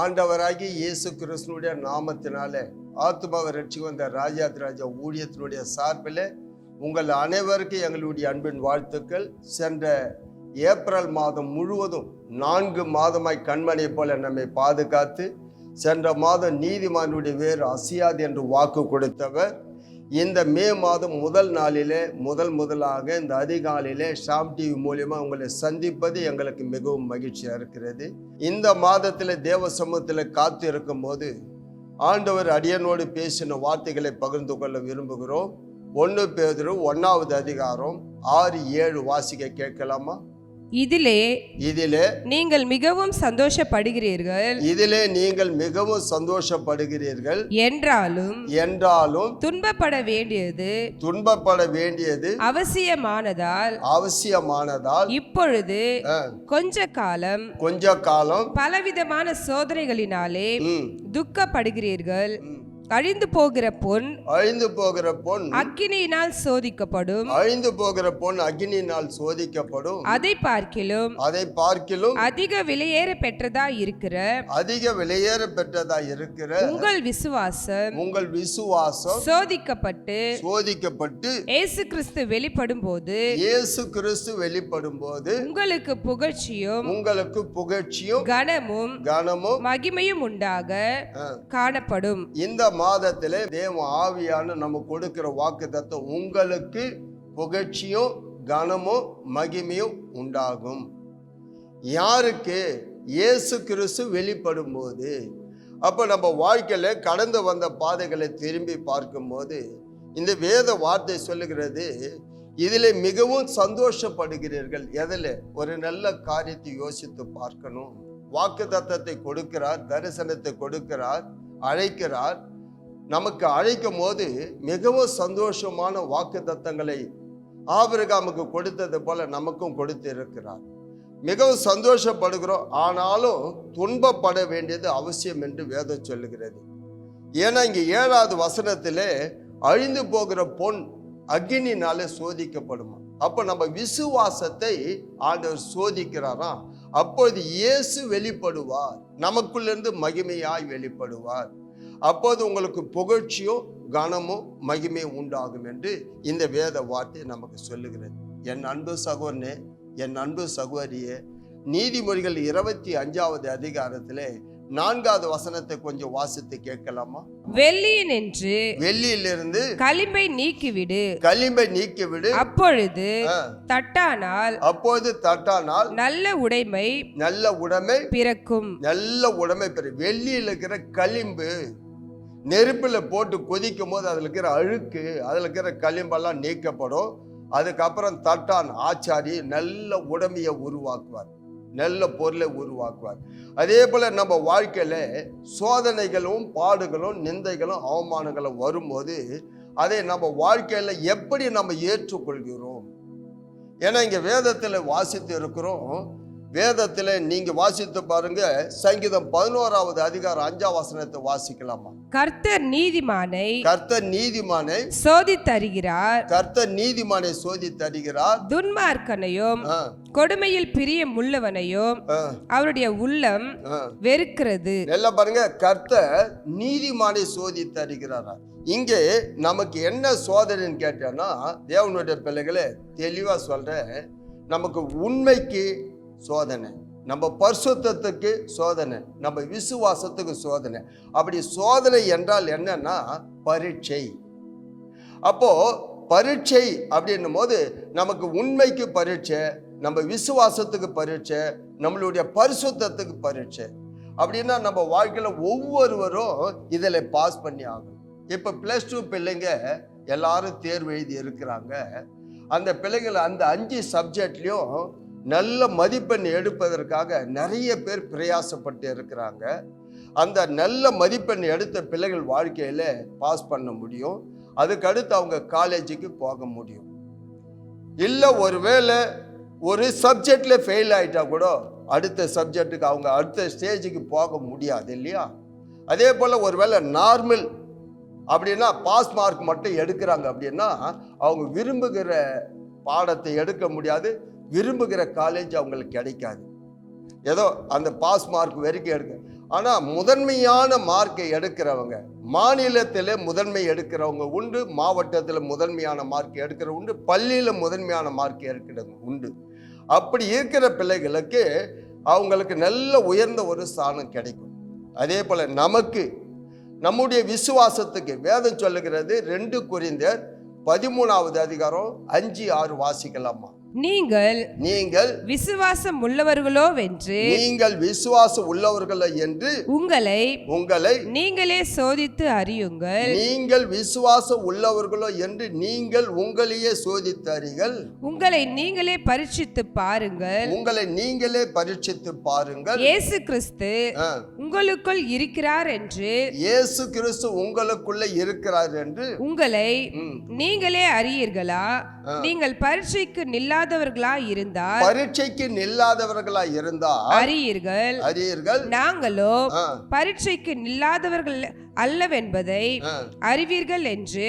ஆண்டவராகி இயேசு கிறிஸ்துனுடைய நாமத்தினாலே ஆத்துமாவை ரட்சிக்கும் வந்த ராஜா ஊழியத்தினுடைய சார்பில் உங்கள் அனைவருக்கும் எங்களுடைய அன்பின் வாழ்த்துக்கள். சென்ற ஏப்ரல் மாதம் முழுவதும் 4 மாதமாய் கண்மணியை போல நம்மை பாதுகாத்து சென்ற மாதம் நீதிமானுடைய வேறு அசையாது என்று வாக்கு கொடுத்தவர் இந்த மே மாதம் முதல் நாளிலே முதலாக இந்த அதிகாலையிலே ஷாம் டிவி மூலியமா உங்களை சந்திப்பது எங்களுக்கு மிகவும் மகிழ்ச்சியாக இருக்கிறது. இந்த மாதத்தில் தேவ சமூகத்தில் காத்து இருக்கும் போது ஆண்டவர் அடியனோடு பேசின வார்த்தைகளை பகிர்ந்து கொள்ள விரும்புகிறோம். 1 பேதுரு 1வது அதிகாரம் 6-7 வாசிக்க கேட்கலாமா? இதிலே நீங்கள் மிகவும் சந்தோஷப்படுகிறீர்கள். என்றாலும் துன்பப்பட வேண்டியது அவசியமானதால் இப்பொழுது கொஞ்ச காலம் பலவிதமான சோதனைகளினாலே துக்கப்படுகிறீர்கள். அழிந்து போகிற பொன் அக்கினியினால் சோதிக்கப்படும். அதை பார்க்கிலும் அதிக விலையேற பெற்றதா இருக்கிற உங்கள் விசுவாசம் சோதிக்கப்பட்டு இயேசு கிறிஸ்து வெளிப்படும் போது உங்களுக்கு புகழ்ச்சியும் கனமும் மகிமையும் உண்டாக காணப்படும். இந்த மாதத்திலே தேவ ஆவியான நம்ம கொடுக்கிற வாக்குத்தத்தம் உங்களுக்கு புகழ்ச்சியும் கனமும் மகிமையும் உண்டாகும். யாருக்கு? இயேசு கிறிஸ்து வெளிப்படும் போது. அப்ப நம்ம வாழ்க்கையில கடந்து வந்த பாதைகளை திரும்பி பார்க்கும்போது இந்த வேத வார்த்தை சொல்லுகிறது, இதில் மிகவும் சந்தோஷப்படுகிறீர்கள். எதில்? ஒரு நல்ல காரியத்தை யோசித்து பார்க்கணும். வாக்குத்தத்தத்தை கொடுக்கிறார், தரிசனத்தை கொடுக்கிறார், அழைக்கிறார். நமக்கு அழைக்கும் போது மிகவும் சந்தோஷமான வாக்குத்தத்தங்களை ஆபிரகாமுக்கு கொடுத்தது போல நமக்கும் கொடுத்து இருக்கிறார். மிகவும் சந்தோஷப்படுகிறோம். ஆனாலும் துன்பப்பட வேண்டியது அவசியம் என்று வேதம் சொல்லுகிறது. ஏன்னா இங்க 7வது வசனத்திலே அழிந்து போகிற பொன் அக்கினினாலே சோதிக்கப்படுமா. அப்ப நம்ம விசுவாசத்தை ஆண்டவர் சோதிக்கிறாராம். அப்போது இயேசு வெளிப்படுவார், நமக்குள்ளிருந்து மகிமையாய் வெளிப்படுவார். அப்போது உங்களுக்கு புகழ்ச்சியும் கனமும் மகிமையும் உண்டாகும் என்று இந்த வேத வார்த்தை நமக்கு சொல்லுகிறது. என் அன்பு சகோதரனே, என் அன்பு சகோதரியே, நீதிமொழிகள் 25வது அதிகாரத்திலே 4வது வசனத்தை கொஞ்சம் வாசித்து கேட்கலாமா? வெள்ளியிலிருந்து களிம்பை நீக்கிவிடு. அப்பொழுது தட்டானால் நல்ல உடைமை பிறக்கும். வெள்ளியில் இருக்கிற களிம்பு நெருப்புல போட்டு கொதிக்கும் போது அதுல இருக்கிற அழுக்கு, அதுல இருக்கிற களிம்பெல்லாம் நீக்கப்படும். அதுக்கப்புறம் தட்டான் ஆச்சாரி நல்ல உடைமையை உருவாக்குவார், நல்ல பொருளை உருவாக்குவார். அதே போல நம்ம வாழ்க்கையில சோதனைகளும் பாடுகளும் நிந்தைகளும் அவமானங்களும் வரும்போது அதை நம்ம வாழ்க்கையில எப்படி நம்ம ஏற்றுக்கொள்கிறோம்? ஏன்னா இங்க வேதத்துல வாசித்து இருக்கிறோம். வேதத்துல நீங்க வாசித்து பாருங்க, சங்கீதம் 11வது அதிகாரம் 5வது வசனத்தை வாசிக்கலாமா? கர்த்தர் நீதிமானை சோதித்தருகிறார். துன்மார்க்கனையும் கொடுமையில் பிரியமுள்ளவனையும் அவருடைய உள்ளம் வெறுக்கிறது. எல்லாம் பாருங்க, கர்த்தர் நீதிமானை சோதித்தருகிறார். இங்கே நமக்கு என்ன சோதனைன்னு கேட்டோம்னா, தேவனுடைய பிள்ளைகளே தெளிவா சொல்றேன், நமக்கு உண்மைக்கு சோதனை, நம்ம பரிசுத்தத்துக்கு சோதனை, நம்ம விசுவாசத்துக்கு சோதனை. அப்படி சோதனை என்றால் என்னன்னா பரீட்சை. அப்போ பரீட்சை அப்படின்னும் போது நமக்கு உண்மைக்கு பரீட்சை, நம்ம விசுவாசத்துக்கு பரீட்சை, நம்மளுடைய பரிசுத்தத்துக்கு பரீட்சை. அப்படின்னா நம்ம வாழ்க்கையில ஒவ்வொருவரும் இதில் பாஸ் பண்ணி ஆகணும். இப்போ +2 பிள்ளைங்க எல்லாரும் தேர்வு எழுதி இருக்கிறாங்க. அந்த பிள்ளைகள் அந்த 5 சப்ஜெக்ட்லையும் நல்ல மதிப்பெண் எடுப்பதற்காக நிறைய பேர் பிரயாசப்பட்டு இருக்கிறாங்க. அந்த நல்ல மதிப்பெண் எடுத்த பிள்ளைகள் வாழ்க்கையில பாஸ் பண்ண முடியும். அதுக்கடுத்து அவங்க காலேஜுக்கு போக முடியும். இல்லை ஒருவேளை ஒரு சப்ஜெக்ட்ல ஃபெயில் ஆயிட்டா கூட அடுத்த சப்ஜெக்டுக்கு அவங்க அடுத்த ஸ்டேஜுக்கு போக முடியாது இல்லையா? அதே போல ஒருவேளை நார்மல் அப்படின்னா பாஸ் மார்க் மட்டும் எடுக்கிறாங்க அப்படின்னா அவங்க விரும்புகிற பாடத்தை எடுக்க முடியாது, விரும்புகிற காலேஜ் அவங்களுக்கு கிடைக்காது. ஏதோ அந்த பாஸ் மார்க் வரைக்கும் எடுக்க. ஆனா முதன்மையான மார்க்கை எடுக்கிறவங்க, மாநிலத்தில் முதன்மை எடுக்கிறவங்க உண்டு, மாவட்டத்தில் முதன்மையான மார்க் எடுக்கிற உண்டு, பள்ளியில முதன்மையான மார்க் எடுக்கிறவங்க உண்டு. அப்படி இருக்கிற பிள்ளைகளுக்கு அவங்களுக்கு நல்ல உயர்ந்த ஒரு ஸ்தானம் கிடைக்கும். அதே போல நமக்கு நம்முடைய விசுவாசத்துக்கு வேதம் சொல்லுகிறது 2 கொரிந்தியர் 13வது அதிகாரம் 5-6 வாசிக்கலாமா? நீங்கள் விசுவாசம் உள்ளவர்களோவென்று நீங்கள் விசுவாசம் உள்ளவர்களோ என்று உங்களை நீங்களே சோதித்து அறியுங்கள். நீங்கள் விசுவாசம் உள்ளவர்களோ என்று நீங்கள் உங்களையே சோதித்து அறியுங்கள். உங்களை நீங்களே பரீட்சித்து பாருங்கள். இயேசு கிறிஸ்து உங்களுக்குள் இருக்கிறார் என்று உங்களை நீங்களே அறியீர்களா? நீங்கள் பரீட்சைக்கு நில்லாதவர்களாய் இருந்தால் அறியீர்கள். நாங்களோ பரீட்சைக்கு நில்லாதவர்கள் அல்லவென்பதை அறிவீர்கள் என்று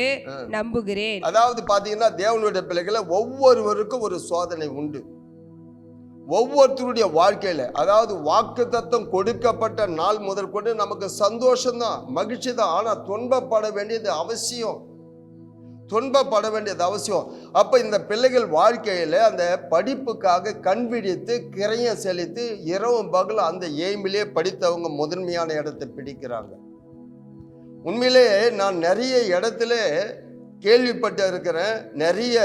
நம்புகிறேன். அதாவது பாத்தீங்கன்னா தேவனுடைய பிள்ளைகளை ஒவ்வொருவருக்கும் ஒரு சோதனை உண்டு. ஒவ்வொருத்தருடைய வாழ்க்கையில, அதாவது வாக்குத்தத்தம் கொடுக்கப்பட்ட நாள் முதல் கொண்டு நமக்கு சந்தோஷம்தான், மகிழ்ச்சி தான். ஆனா துன்பப்பட வேண்டியது அவசியம். அப்ப இந்த பிள்ளைகள் வாழ்க்கையில அந்த படிப்புக்காக கண் விழித்து கிரையம் செலுத்தி இரவும் பகல் அந்த எய்மிலே படித்தவங்க முதன்மையான இடத்தை பிடிக்கிறாங்க. உண்மையிலே நான் நிறைய இடத்துல கேள்விப்பட்டு இருக்கிறேன், நிறைய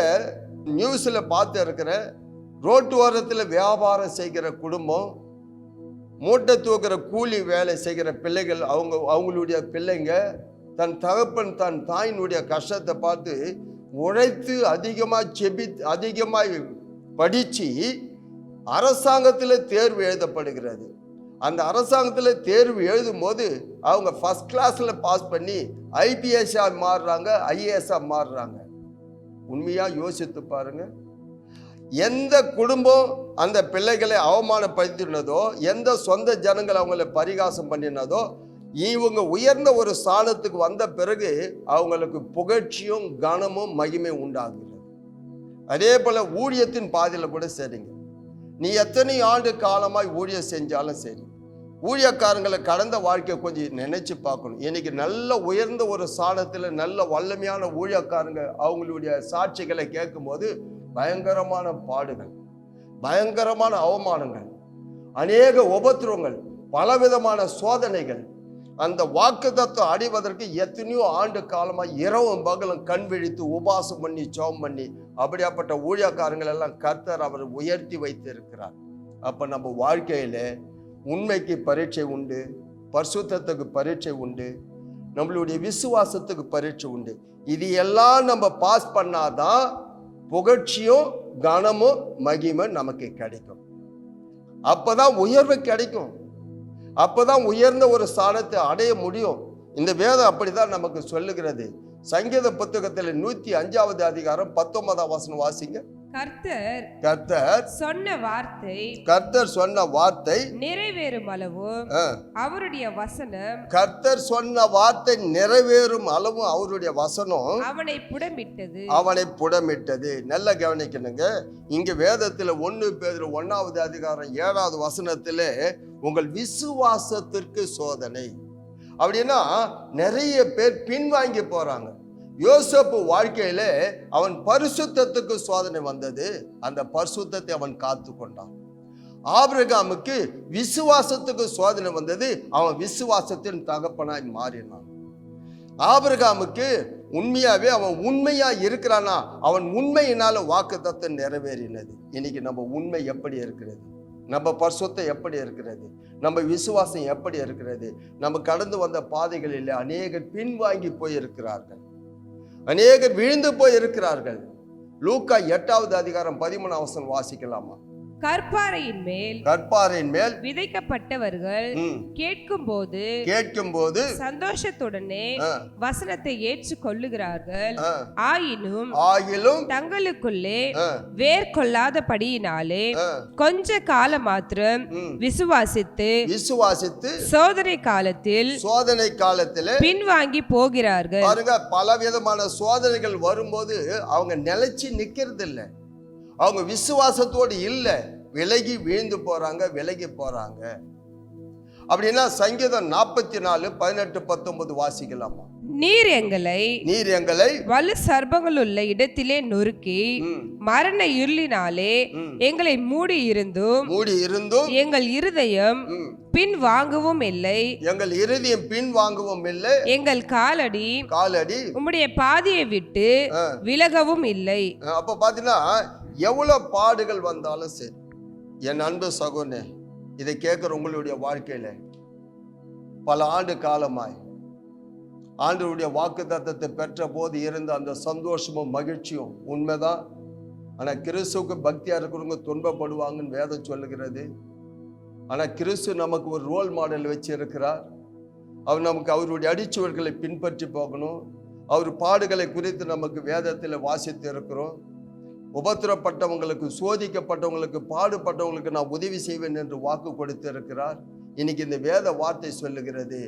நியூஸ்ல பார்த்து இருக்கிறேன். ரோட்டு ஓரத்தில் வியாபாரம் செய்கிற குடும்பம், மூட்டை தூக்குற கூலி வேலை செய்கிற பிள்ளைகள், அவங்களுடைய பிள்ளைங்க தன் தகப்பன் தன் தாயினுடைய கஷ்டத்தை பார்த்து உழைத்து அதிகமாக படித்து அரசாங்கத்தில் தேர்வு எழுதப்படுகிறது. அந்த அரசாங்கத்தில் தேர்வு எழுதும் போது அவங்க ஃபர்ஸ்ட் கிளாஸில் பாஸ் பண்ணி ஐபிஎஸ்ஆ மாறுறாங்க, ஐஏஎஸ்ஆ மாறுறாங்க. உண்மையாக யோசித்து பாருங்க. எந்த குடும்பம் அந்த பிள்ளைகளை அவமானப்படுத்தினதோ, எந்த சொந்த ஜனங்கள் அவங்களை பரிகாசம் பண்ணினதோ, இவங்க உயர்ந்த ஒரு ஸ்தானத்துக்கு வந்த பிறகு அவங்களுக்கு புகழ்ச்சியும் கனமும் மகிமை உண்டாகிறது. அதே போல ஊழியத்தின் பாதையில் கூட சரிங்க. நீ எத்தனை ஆண்டு காலமாய் ஊழியம் செஞ்சாலும் சரி, ஊழியக்காரங்களை கடந்த வாழ்க்கையை கொஞ்சம் நினைச்சு பார்க்கணும். இன்னைக்கு நல்ல உயர்ந்த ஒரு ஸ்தானத்தில் நல்ல வல்லமையான ஊழியக்காரங்க அவங்களுடைய சாட்சிகளை கேட்கும் போது பயங்கரமான பாடுகள், பயங்கரமான அவமானங்கள், அநேக உபத்திரவங்கள், பலவிதமான சோதனைகள். அந்த வாக்குத்தத்தம் அடைவதற்கு எத்தனையோ ஆண்டு காலமா இரவும் பகலும் கண் விழித்து உபாசம் பண்ணி ஜெபம் பண்ணி அப்படியாப்பட்ட ஊழியக்காரங்கள் எல்லாம் கர்த்தர் அவர் உயர்த்தி வைத்து இருக்கிறார். அப்ப நம்ம வாழ்க்கையில உண்மைக்கு பரீட்சை உண்டு, பரிசுத்தத்துக்கு பரீட்சை உண்டு, நம்மளுடைய விசுவாசத்துக்கு பரீட்சை உண்டு. இது எல்லாம் நம்ம பாஸ் பண்ணாதான் புகழ்ச்சியும் கனமும் மகிமை நமக்கு கிடைக்கும். அப்பதான் உயர்வு கிடைக்கும், அப்பதான் உயர்ந்த ஒரு ஸ்தானத்தை அடைய முடியும். இந்த வேதம் அப்படிதான் நமக்கு சொல்லுகிறது. சங்கீத புத்தகத்தில் 105வது அதிகாரம் 19ஆம் வசனம் வாசிங்க. கர்த்தர் சொன்ன வார்த்தை நிறைவேறும் அளவும் அவருடைய வசனம், கர்த்தர் சொன்ன வார்த்தை நிறைவேறும் அளவும் அவருடைய வசனம் அவனை புடமிட்டது. நல்லா கவனிக்கணுங்க. இங்க வேதத்துல 1 பேதுரு 1வது அதிகாரம் 7வது வசனத்திலே உங்கள் விசுவாசத்திற்கு சோதனை அப்படின்னா நிறைய பேர் பின்வாங்கி போறாங்க. யோசேப்பு வாழ்க்கையில அவன் பரிசுத்தத்துக்கு சோதனை வந்தது, அந்த பரிசுத்தத்தை அவன் காத்து கொண்டான். ஆபிரகாமுக்கு விசுவாசத்துக்கு சோதனை வந்தது, அவன் விசுவாசத்தின் தகப்பனாய் மாறினான். ஆபிரகாமுக்கு உண்மையாவே அவன் உண்மையா இருக்கிறானா, அவன் உண்மையினால வாக்குத்தத்தம் நிறைவேறினது. இன்னைக்கு நம்ம உண்மை எப்படி இருக்கிறது, நம்ம பரிசுத்தம் எப்படி இருக்கிறது, நம்ம விசுவாசம் எப்படி இருக்கிறது? நம்ம கடந்து வந்த பாதைகளில் அநேகர் பின்வாங்கி போயிருக்கிறார்கள், அநேகர் விழுந்து போய் இருக்கிறார்கள். லூக்கா 8வது அதிகாரம் 13ஆம் வசனம் வாசிக்கலாமா? கற்பாறையின் மேல் விதைக்கப்பட்டவர்கள் கேட்கும் போது சந்தோஷத்துடனே வசனத்தை ஏற்றுக் கொள்ளுகிறார்கள். ஆயினும் தங்களுக்குள்ளே வேர் கொள்ளாதபடியினாலே கொஞ்ச காலம் மாத்திரம் விசுவாசித்து சோதனை காலத்தில் பின்வாங்கி போகிறார்கள். பாருங்க, பலவிதமான சோதனைகள் வரும்போது அவங்க நிலைச்சு நிக்கிறது இல்லை, அவங்க விசுவாசத்தோடு இல்லை, விலகி வீழ்ந்து போறாங்க, விலகி போறாங்க. அப்படின்னா சங்கீதம் 44:18-19 வாசிக்கலாமா? நீர் எங்களை வலு சர்ப்பங்கள் உள்ள இடத்திலே நொறுக்கி மரண இருளினாலே எங்களை மூடி இருந்தும் எங்கள் இருதயம் பின் வாங்கவும் இல்லை, எங்கள் காலடி உம்முடைய பாதையை விட்டு விலகவும் இல்லை. அப்ப பாத்தீங்கன்னா எவ்வளவு பாடுகள் வந்தாலும் சரி, என் அன்பு சகோதரனே, இதை கேட்கிற உங்களுடைய வாழ்க்கையில பல ஆண்டு காலமாய் ஆண்டவருடைய வாக்குத்தத்தத்தை பெற்ற போது இருந்த அந்த சந்தோஷமும் மகிழ்ச்சியும் உண்மைதான். ஆனா கிறிஸ்துவுக்கு பக்தியா இருக்கிறவங்க துன்பப்படுவாங்கன்னு வேதம் சொல்லுகிறது. ஆனா கிறிஸ்து நமக்கு ஒரு ரோல் மாடல் வச்சு இருக்கிறார். அவர் நமக்கு அவருடைய அடிச்சுவர்களை பின்பற்றி போகணும். அவர் பாடுகளை குறித்து நமக்கு வேதத்தில் வாசித்து இருக்கிறோம். உபத்திரப்பட்டவங்களுக்கு, சோதிக்கப்பட்டவங்களுக்கு, பாடுபட்டவங்களுக்கு நான் உதவி செய்வேன் என்று வாக்கு கொடுத்து இருக்கிறார். இன்னைக்கு இந்த வேத வார்த்தை சொல்லுகிறது,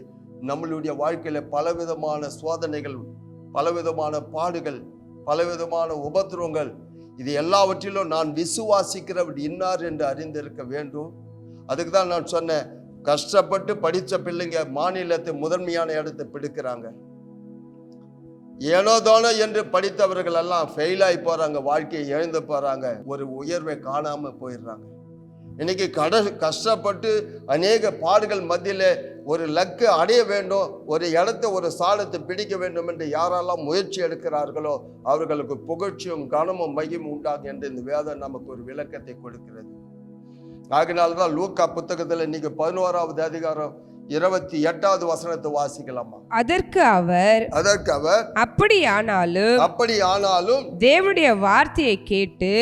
நம்மளுடைய வாழ்க்கையில பலவிதமான சோதனைகள், பலவிதமான பாடுகள், பலவிதமான உபத்திரவங்கள், இது எல்லாவற்றிலும் நான் விசுவாசிக்கிறவர் இன்னார் என்று அறிந்திருக்க வேண்டும். அதுக்கு தான் நான் சொன்னேன், கஷ்டப்பட்டு படித்த பிள்ளைங்க மாநிலத்தை முதன்மையான இடத்தை பிடிக்கிறாங்க. ஏனோதானோ என்று படித்தவர்கள் எல்லாம் ஃபெயில் ஆகி போறாங்க, வாழ்க்கையை இழந்து போறாங்க, ஒரு உயர்வை காணாம போயிடுறாங்க. இன்னைக்கு கஷ்டப்பட்டு அநேக பாடுகள் மத்தியில ஒரு லக்கு அடைய வேண்டும், ஒரு இடத்தை, ஒரு சாலத்தை பிடிக்க வேண்டும் என்று யாரெல்லாம் முயற்சி எடுக்கிறார்களோ அவர்களுக்கு புகழ்ச்சியும் கனமும் மகிமும் உண்டாகும் என்று இந்த வேதம் நமக்கு ஒரு விளக்கத்தை கொடுக்கிறது. ஆகினால்தான் லூக்கா புத்தகத்தில் இன்னைக்கு 11வது அதிகாரம் 28வது வசனத்தை வாசிக்கலாமா? அதற்கு அவர் அப்படியானாலும் தேவனுடைய வார்த்தையை கேட்டு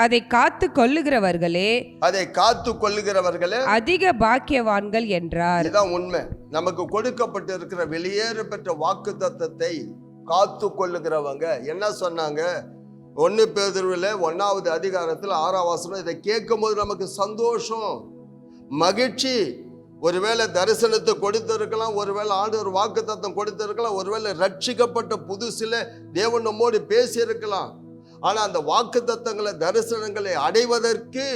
அதை காத்து கொள்ளுகிறவர்களே அதிக பாக்கியவான்கள் என்றார். இதுதான் உண்மை. நமக்கு கொடுக்கப்பட்டு இருக்கிற வெளியேற பெற்ற வாக்குத்தத்தத்தை காத்து கொள்ளுகிறவங்க என்ன சொன்னாங்க? 1 பேதுருவிலே 1வது அதிகாரத்தில் 6ஆம் வசனம். இதை கேட்கும் போது நமக்கு சந்தோஷம், மகிழ்ச்சி. ஒருவேளை தரிசனத்தை கொடுத்திருக்கலாம், ஒருவேளை ஆண்டவர் வாக்குத்தத்தம் கொடுத்திருக்கலாம், ஒருவேளை ரட்சிக்கப்பட்ட புதுசில தேவன் நம்மோடு பேசியிருக்கலாம். ஆனா அந்த வாக்குத்தத்தங்களை, தரிசனங்களை அடைவதற்கு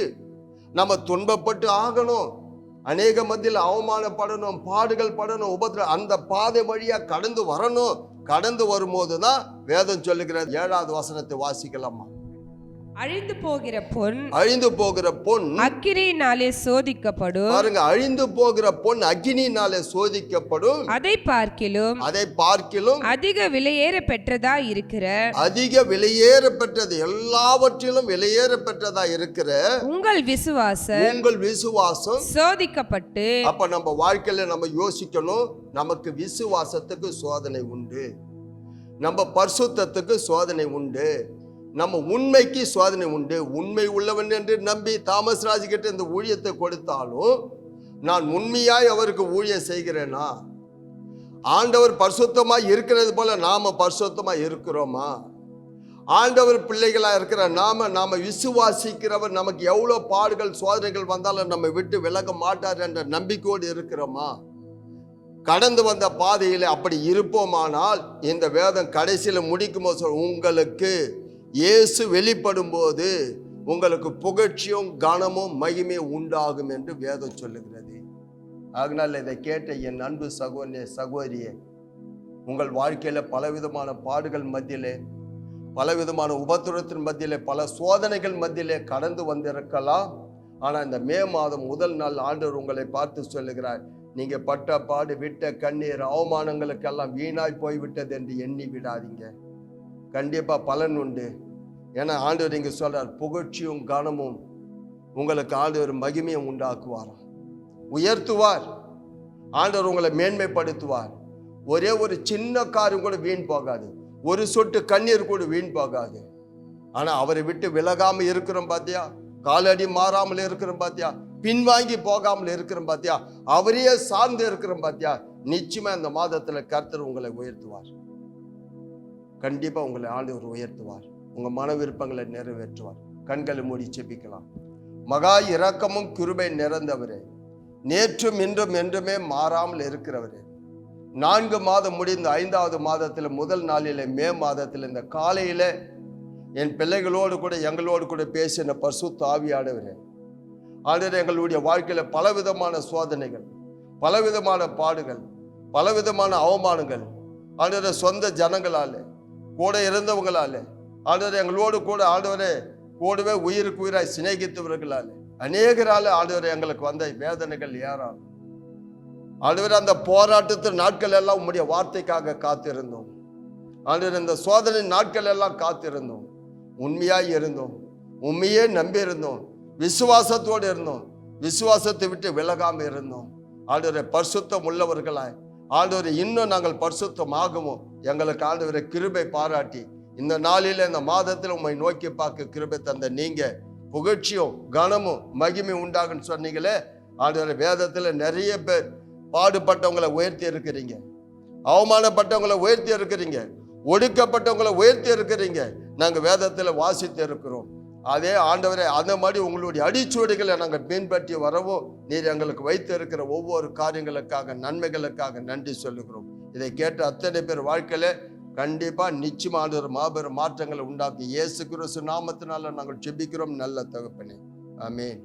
நம்ம துன்பப்பட்டு ஆகணும். அநேக மத்தியில் அவமானப்படணும், பாடுகள் படணும், அந்த பாதை வழியா கடந்து வரணும். கடந்து வரும்போதுதான் வேதம் சொல்லுகிறது. 7வது வசனத்தை வாசிக்கலாமா? அழிந்து போகிற பொன் அக்கினியினாலே சோதிக்கப்படும். பாருங்க, அழிந்து போகிற பொன் அக்கினியினாலே சோதிக்கப்படும். அதை பார்க்கிலும் அதிக விலையேற பெற்றதா இருக்கிற, அதிக விலையேற பெற்றது, எல்லாவற்றிலும் விலையேற பெற்றதா இருக்கிற உங்கள் விசுவாசம் சோதிக்கப்பட்டு. அப்ப நம்ம வாழ்க்கையில நம்ம யோசிக்கணும், நமக்கு விசுவாசத்துக்கு சோதனை உண்டு, நம்ம பரிசுத்தத்துக்கு சோதனை உண்டு, நம்ம உண்மைக்கு சோதனை உண்டு. உண்மை உள்ளவன் என்று நம்பி தாமஸ் ராஜ் கிட்ட இந்த ஊழியத்தை கொடுத்தாலும் நான் உண்மையாய் அவருக்கு ஊழியம் செய்கிறேனா? ஆண்டவர் பரிசுத்தமாய் இருக்கிறது போல நாம பரிசுத்தமாய் இருக்கிறோமா? ஆண்டவர் பிள்ளைகளா இருக்கிற நாம விசுவாசிக்கிறவர் நமக்கு எவ்வளவு பாடுகள் சோதனைகள் வந்தாலும் நம்ம விட்டு விலக மாட்டார் என்ற நம்பிக்கையோடு இருக்கிறோமா? கடந்து வந்த பாதையில அப்படி இருப்போமானால் இந்த வேதம் கடைசியில முடிக்கும் போது உங்களுக்கு இயேசு வெளிப்படும் போது உங்களுக்கு புகழ்ச்சியும் கனமும் மகிமையும் உண்டாகும் என்று வேதம் சொல்லுகிறது. அதனால இதை கேட்ட என் அன்பு சகோதரனே, சகோதரியே, உங்கள் வாழ்க்கையில பலவிதமான பாடுகள் மத்தியிலே, பலவிதமான உபத்திரத்தின் மத்தியிலே, பல சோதனைகள் மத்தியிலே கடந்து வந்திருக்கலாம். ஆனா இந்த மே மாதம் முதல் நாள் ஆண்டவர் உங்களை பார்த்து சொல்லுகிறார், நீங்க பட்ட பாடு, விட்ட கண்ணீர், அவமானங்களுக்கெல்லாம் வீணாய் போய்விட்டது என்று எண்ணி விடாதீங்க. கண்டிப்பா பலன் உண்டு. ஏன்னா ஆண்டவர் இங்க சொல்றார், புகழ்ச்சியும் கனமும் உங்களுக்கு ஆண்டவர் மகிமையும் உண்டாக்குவாராம், உயர்த்துவார். ஆண்டவர் உங்களை மேன்மைப்படுத்துவார். ஒரே ஒரு சின்ன காரியம் கூட வீண் போகாது, ஒரு சொட்டு கண்ணீர் கூட வீண் போகாது. ஆனா அவரை விட்டு விலகாம இருக்கிறோம் பாத்தியா, காலடி மாறாமல் இருக்கிறோம் பாத்தியா, பின்வாங்கி போகாமல் இருக்கிறோம் பாத்தியா, அவரையே சார்ந்து இருக்கிறோம் பாத்தியா, நிச்சயமா இந்த மாதத்துல கர்த்தர் உங்களை உயர்த்துவார். கண்டிப்பா உங்களை ஆண்டவர் உயர்த்துவார், உங்க மன விருப்பங்களை நிறைவேற்றுவார். கண்களை மூடி செபிக்கலாம். மகா இரக்கமும் கிருபை நிறைந்தவரே, நேற்றும் இன்றும் என்றுமே மாறாமல் இருக்கிறவரே, 4 மாதம் முடிந்த 5வது மாதத்தில் முதல் நாளிலே, மே மாதத்தில் இந்த காலையில என் பிள்ளைகளோடு கூட எங்களோடு கூட பேசின பரிசுத்த ஆவியானவரே, ஆண்டவரே, எங்களுடைய வாழ்க்கையில பலவிதமான சோதனைகள், பலவிதமான பாடுகள், பலவிதமான அவமானங்கள், ஆண்டவரே சொந்த ஜனங்களாலே, கூட இருந்தவங்களாலே, ஆண்டவரே எங்களோடு கூட ஆண்டவரே கூடவே உயிருக்கு உயிராய் சிநேகித்தவர்களாலே, அநேகரால ஆண்டவரே எங்களுக்கு வந்த வேதனைகள் ஏறாலும் ஆண்டவரே அந்த போராட்டத்தின் நாட்கள் எல்லாம் உம்முடைய வார்த்தைக்காக காத்திருந்தோம். ஆண்டவரே இந்த சோதனை நாட்கள் எல்லாம் காத்திருந்தோம், உண்மையாய் இருந்தோம், உண்மையே நம்பி இருந்தோம், விசுவாசத்தோடு இருந்தோம், விசுவாசத்தை விட்டு விலகாம இருந்தோம். ஆண்டவரே பரிசுத்தம் உள்ளவர்களாய் ஆண்டவரே இன்னும் நாங்கள் பரிசுத்தமாகவும் எங்களுக்கு ஆண்டவரை கிருபை பாராட்டி இந்த நாளில் இந்த மாதத்தில் உம்மை நோக்கி பார்க்க கிருபை தந்த நீங்க புகழ்ச்சியும் கனமும் மகிமை உண்டாகுன்னு சொன்னீங்களே. ஆண்டவரை வேதத்தில் நிறைய பேர் பாடுபட்டவங்களை உயர்த்தி இருக்கிறீங்க, அவமானப்பட்டவங்களை உயர்த்தி இருக்கிறீங்க, ஒடுக்கப்பட்டவங்களை உயர்த்தி இருக்கிறீங்க. நாங்கள் வேதத்தில் வாசித்து இருக்கிறோம். அதே ஆண்டவரே அந்த மாதிரி உங்களுடைய அடிச்சுவடுகளை நாங்கள் பின்பற்றி வரவும் நீர் எங்களுக்கு வைத்து இருக்கிற ஒவ்வொரு காரியங்களுக்காக நன்மைகளுக்காக நன்றி சொல்லுகிறோம். இதை கேட்ட அத்தனை பேர் வாழ்க்கையில கண்டிப்பா நிச்சயமான ஒரு மாபெரும் மாற்றங்களை உண்டாக்கி இயேசு கிறிஸ்து நாமத்தினால நாங்கள் ஜெபிக்கிறோம் நல்ல தகப்பனே. ஆமென்.